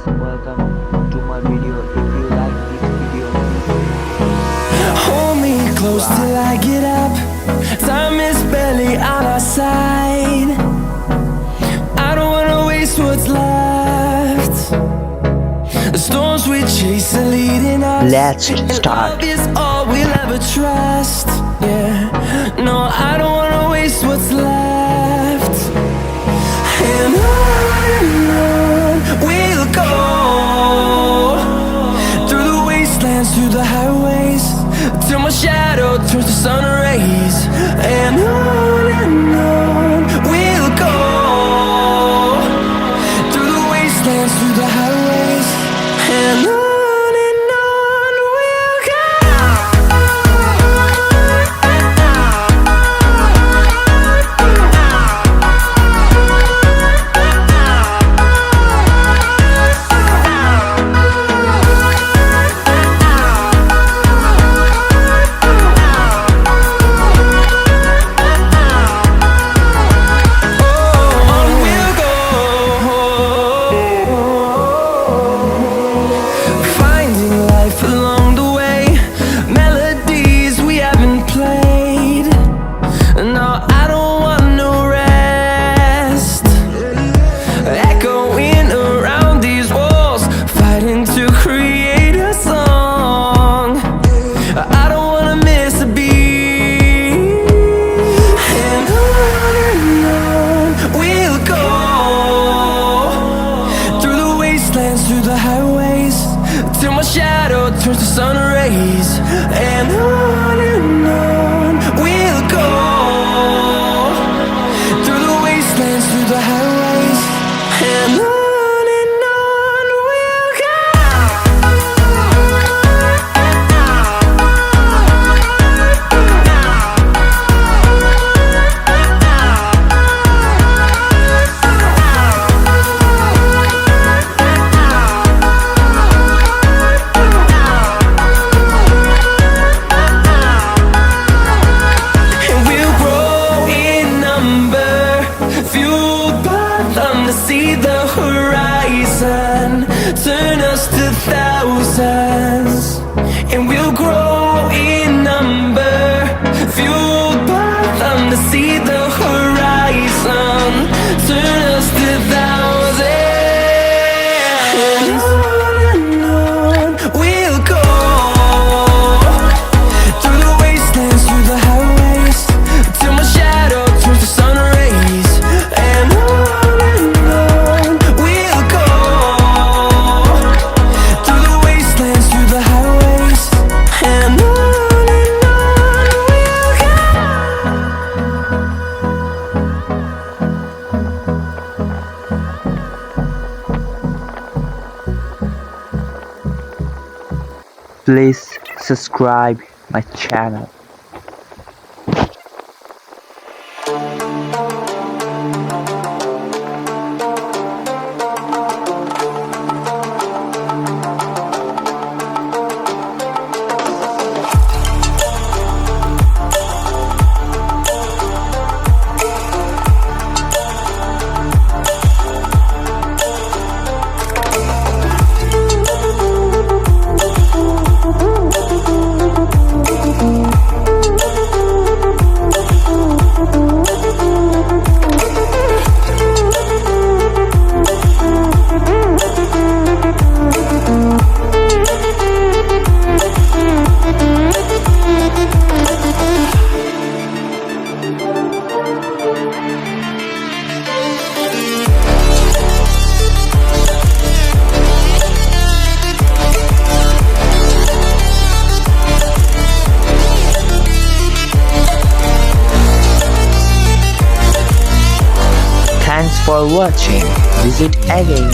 welcome to my video. If you like this video, hold me close till I get up. Time is barely on our side. I don't wanna waste what's left. The storms we chase are leading us. let's And start. love is all we'll ever trust. Yeah, no, I don't wanna waste what's left. And on we'll go, through the wastelands, through the highways, till my shadow turns to sun rays. And on we'll go, through the wastelands, through the highways, and on we'll go. Through the highways, till my shadow turns to sun rays. And on we'll go, through the wastelands, through the highways, and on we'll go. See the horizon turn us to thousands, and we'll grow in number, fueled by them to see the horizon turn us to thousands. And on we'll go, through the wastelands, through the highways, till my shadow turns to sun rays. And please subscribe my channel. Thanks for watching. Visit again.